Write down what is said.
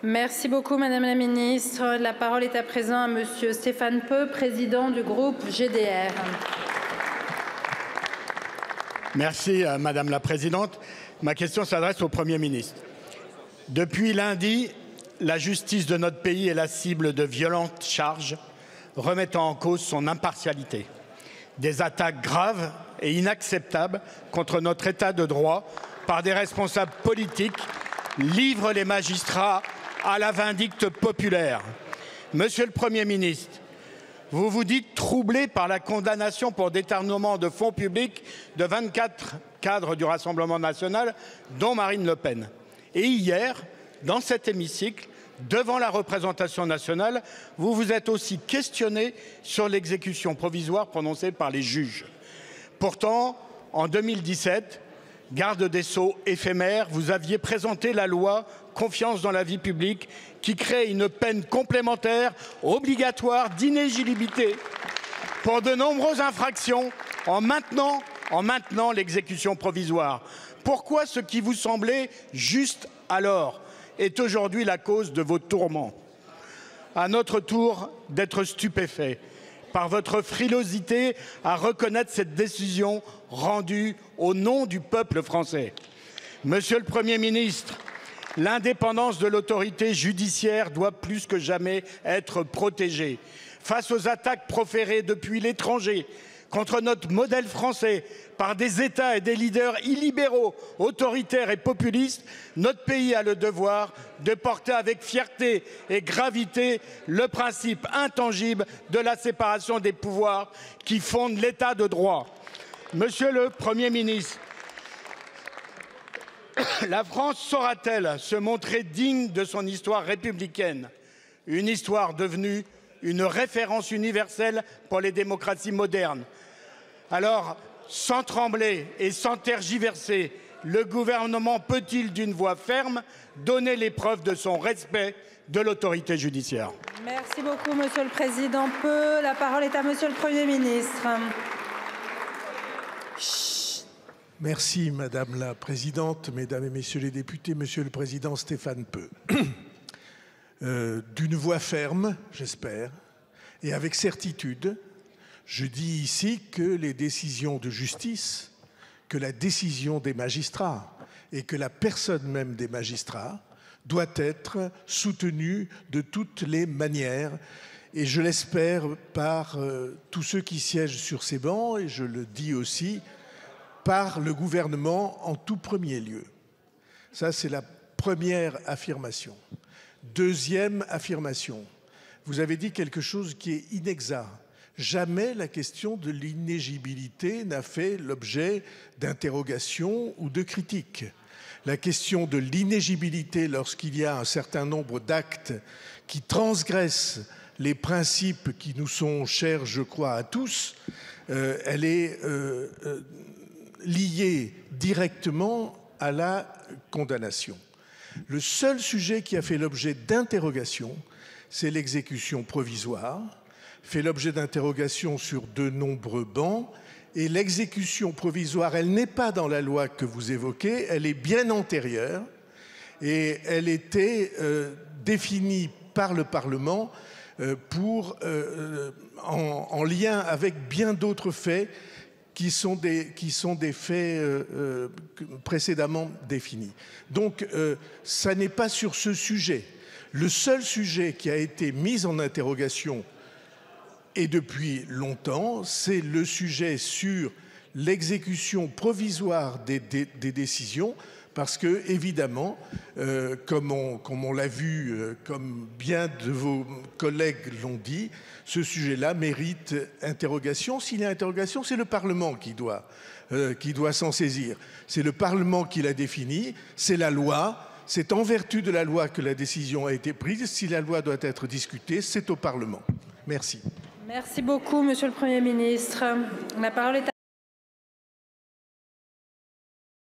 Merci beaucoup, Madame la Ministre. La parole est à présent à Monsieur Stéphane Peu, président du groupe GDR. Merci, Madame la Présidente. Ma question s'adresse au Premier ministre. Depuis lundi, la justice de notre pays est la cible de violentes charges remettant en cause son impartialité. Des attaques graves et inacceptables contre notre État de droit par des responsables politiques livrent les magistrats à la vindicte populaire. Monsieur le Premier ministre, vous vous dites troublé par la condamnation pour détournement de fonds publics de 24 cadres du Rassemblement national, dont Marine Le Pen. Et hier, dans cet hémicycle, devant la représentation nationale, vous vous êtes aussi questionné sur l'exécution provisoire prononcée par les juges. Pourtant, en 2017, garde des Sceaux éphémère, vous aviez présenté la loi Confiance dans la vie publique qui crée une peine complémentaire obligatoire d'inéligibilité pour de nombreuses infractions en maintenant l'exécution provisoire. Pourquoi ce qui vous semblait juste alors est aujourd'hui la cause de vos tourments? À notre tour d'être stupéfaits par votre frilosité à reconnaître cette décision rendue au nom du peuple français. Monsieur le Premier ministre, l'indépendance de l'autorité judiciaire doit plus que jamais être protégée. Face aux attaques proférées depuis l'étranger contre notre modèle français par des États et des leaders illibéraux, autoritaires et populistes, notre pays a le devoir de porter avec fierté et gravité le principe intangible de la séparation des pouvoirs qui fonde l'État de droit. Monsieur le Premier ministre, la France saura-t-elle se montrer digne de son histoire républicaine, une histoire devenue une référence universelle pour les démocraties modernes? Alors, sans trembler et sans tergiverser, le gouvernement peut-il, d'une voix ferme, donner les preuves de son respect de l'autorité judiciaire? Merci beaucoup, Monsieur le Président Peu. La parole est à Monsieur le Premier ministre. Merci, Madame la Présidente, Mesdames et Messieurs les députés, Monsieur le Président Stéphane Peu. D'une voix ferme, j'espère, et avec certitude, je dis ici que les décisions de justice, que la décision des magistrats et que la personne même des magistrats doit être soutenue de toutes les manières, et je l'espère par tous ceux qui siègent sur ces bancs, et je le dis aussi par le gouvernement en tout premier lieu. Ça, c'est la première affirmation. Deuxième affirmation, vous avez dit quelque chose qui est inexact. Jamais la question de l'inéligibilité n'a fait l'objet d'interrogations ou de critiques. La question de l'inéligibilité lorsqu'il y a un certain nombre d'actes qui transgressent les principes qui nous sont chers, je crois, à tous, elle est liée directement à la condamnation. Le seul sujet qui a fait l'objet d'interrogations, c'est l'exécution provisoire, fait l'objet d'interrogations sur de nombreux bancs, et l'exécution provisoire, elle n'est pas dans la loi que vous évoquez, elle est bien antérieure, et elle était définie par le Parlement en lien avec bien d'autres faits qui sont des faits précédemment définis. Donc, ça n'est pas sur ce sujet. Le seul sujet qui a été mis en interrogation, et depuis longtemps, c'est le sujet sur l'exécution provisoire des décisions, parce que, évidemment, comme on l'a vu, comme bien de vos collègues l'ont dit, ce sujet-là mérite interrogation. S'il y a interrogation, c'est le Parlement qui doit s'en saisir. C'est le Parlement qui l'a défini, c'est la loi, c'est en vertu de la loi que la décision a été prise. Si la loi doit être discutée, c'est au Parlement. Merci. Merci beaucoup, Monsieur le Premier ministre. La parole est à